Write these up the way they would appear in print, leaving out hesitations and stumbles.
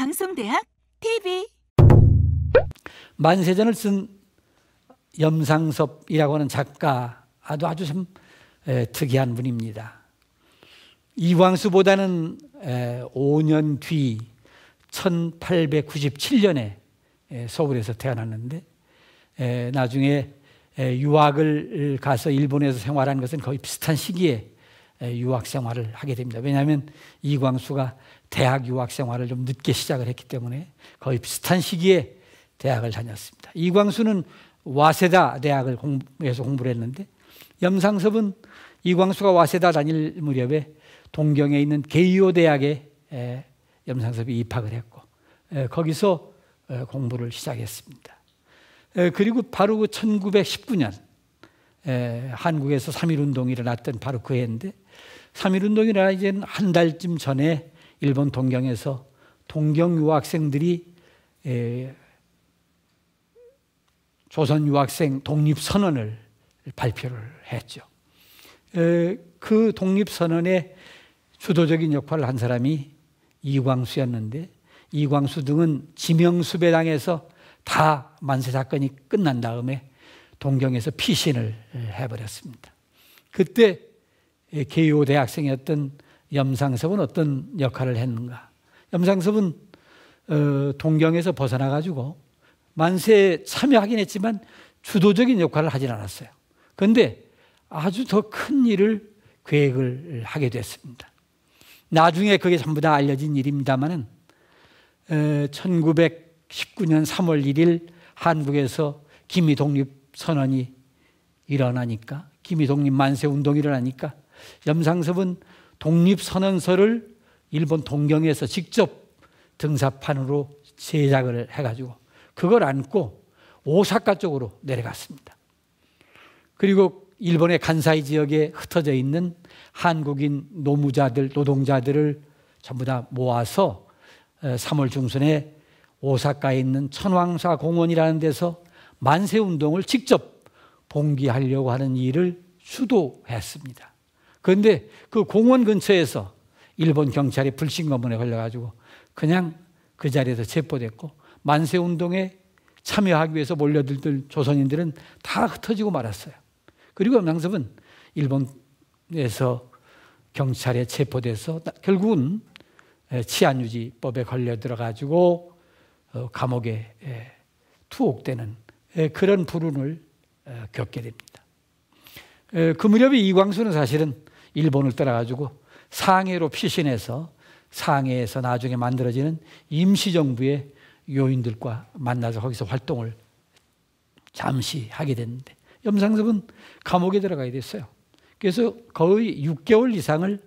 방송대학 TV 만세전을 쓴 염상섭이라고 하는 작가 아주 참 특이한 분입니다. 이광수보다는 5년 뒤 1897년에 서울에서 태어났는데 나중에 유학을 가서 일본에서 생활한 것은 거의 비슷한 시기에 유학 생활을 하게 됩니다. 왜냐하면 이광수가 대학 유학 생활을 좀 늦게 시작을 했기 때문에 거의 비슷한 시기에 대학을 다녔습니다. 이광수는 와세다 대학을 공부를 했는데 염상섭은 이광수가 와세다 다닐 무렵에 동경에 있는 게이오 대학에 염상섭이 입학을 했고 거기서 공부를 시작했습니다. 그리고 바로 그 1919년 한국에서 3.1운동이 일어났던 바로 그 해인데 3.1운동이 일어나기 한 달쯤 전에 일본 동경에서 동경 유학생들이 조선 유학생 독립선언을 발표를 했죠. 그 독립선언의 주도적인 역할을 한 사람이 이광수였는데 이광수 등은 지명수배 당해서 다 만세 사건이 끝난 다음에 동경에서 피신을 해버렸습니다. 그때 게이오 대학생이었던 염상섭은 어떤 역할을 했는가? 염상섭은 동경에서 벗어나가지고 만세에 참여하긴 했지만 주도적인 역할을 하진 않았어요. 그런데 아주 더 큰 일을 계획을 하게 됐습니다. 나중에 그게 전부 다 알려진 일입니다만은 1919년 3월 1일 한국에서 기미 독립선언이 일어나니까 기미 독립 만세 운동이 일어나니까 염상섭은 독립선언서를 일본 동경에서 직접 등사판으로 제작을 해가지고 그걸 안고 오사카 쪽으로 내려갔습니다. 그리고 일본의 간사이 지역에 흩어져 있는 한국인 노무자들, 노동자들을 전부 다 모아서 3월 중순에 오사카에 있는 천황사 공원이라는 데서 만세운동을 직접 봉기하려고 하는 일을 주도했습니다. 그런데 그 공원 근처에서 일본 경찰이 불신검문에 걸려가지고 그냥 그 자리에서 체포됐고 만세운동에 참여하기 위해서 몰려들던 조선인들은 다 흩어지고 말았어요. 그리고 염상섭은 일본에서 경찰에 체포돼서 결국은 치안유지법에 걸려 들어가지고 감옥에 투옥되는 그런 불운을 겪게 됩니다. 그 무렵에 이광수는 사실은 일본을 떠나가지고 상해로 피신해서 상해에서 나중에 만들어지는 임시정부의 요인들과 만나서 거기서 활동을 잠시 하게 됐는데 염상섭은 감옥에 들어가게 됐어요. 그래서 거의 6개월 이상을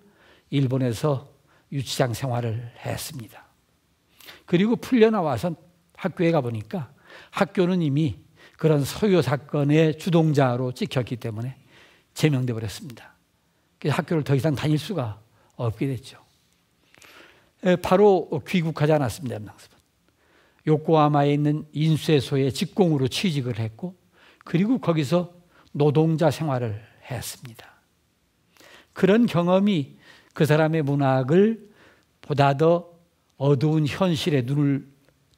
일본에서 유치장 생활을 했습니다. 그리고 풀려나와서 학교에 가보니까 학교는 이미 그런 서요 사건의 주동자로 찍혔기 때문에 제명돼 버렸습니다. 그래서 학교를 더 이상 다닐 수가 없게 됐죠. 바로 귀국하지 않았습니다. 염상섭은 요코하마에 있는 인쇄소에 직공으로 취직을 했고 그리고 거기서 노동자 생활을 했습니다. 그런 경험이 그 사람의 문학을 보다 더 어두운 현실에 눈을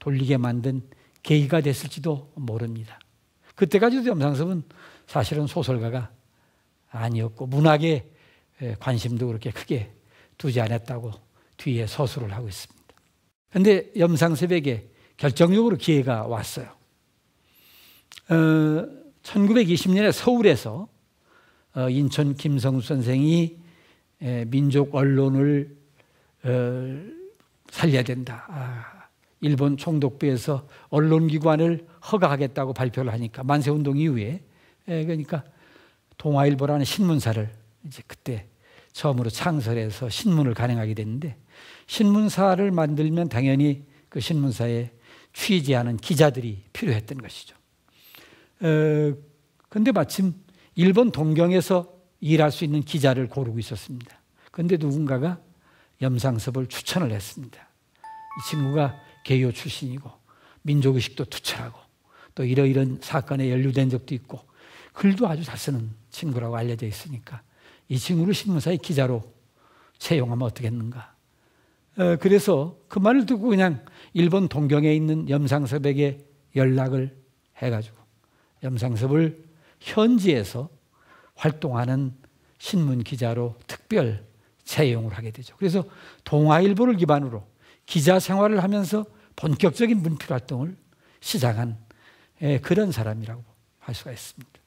돌리게 만든 계기가 됐을지도 모릅니다. 그때까지도 염상섭은 사실은 소설가가 아니었고 문학에 관심도 그렇게 크게 두지 않았다고 뒤에 서술을 하고 있습니다. 그런데 염상섭에게 결정적으로 기회가 왔어요. 1920년에 서울에서 인천 김성수 선생이 민족 언론을 살려야 된다. 일본 총독부에서 언론기관을 허가하겠다고 발표를 하니까 만세운동 이후에 그러니까 동아일보라는 신문사를 이제 그때 처음으로 창설해서 신문을 간행하게 됐는데 신문사를 만들면 당연히 그 신문사에 취재하는 기자들이 필요했던 것이죠. 그런데 마침 일본 동경에서 일할 수 있는 기자를 고르고 있었습니다. 그런데 누군가가 염상섭을 추천을 했습니다. 이 친구가 개요 출신이고 민족의식도 투철하고 또 이러이런 사건에 연루된 적도 있고 글도 아주 잘 쓰는 친구라고 알려져 있으니까 이 친구를 신문사의 기자로 채용하면 어떻겠는가. 그래서 그 말을 듣고 그냥 일본 동경에 있는 염상섭에게 연락을 해가지고 염상섭을 현지에서 활동하는 신문 기자로 특별 채용을 하게 되죠. 그래서 동아일보를 기반으로 기자 생활을 하면서 본격적인 문필 활동을 시작한 그런 사람이라고 할 수가 있습니다.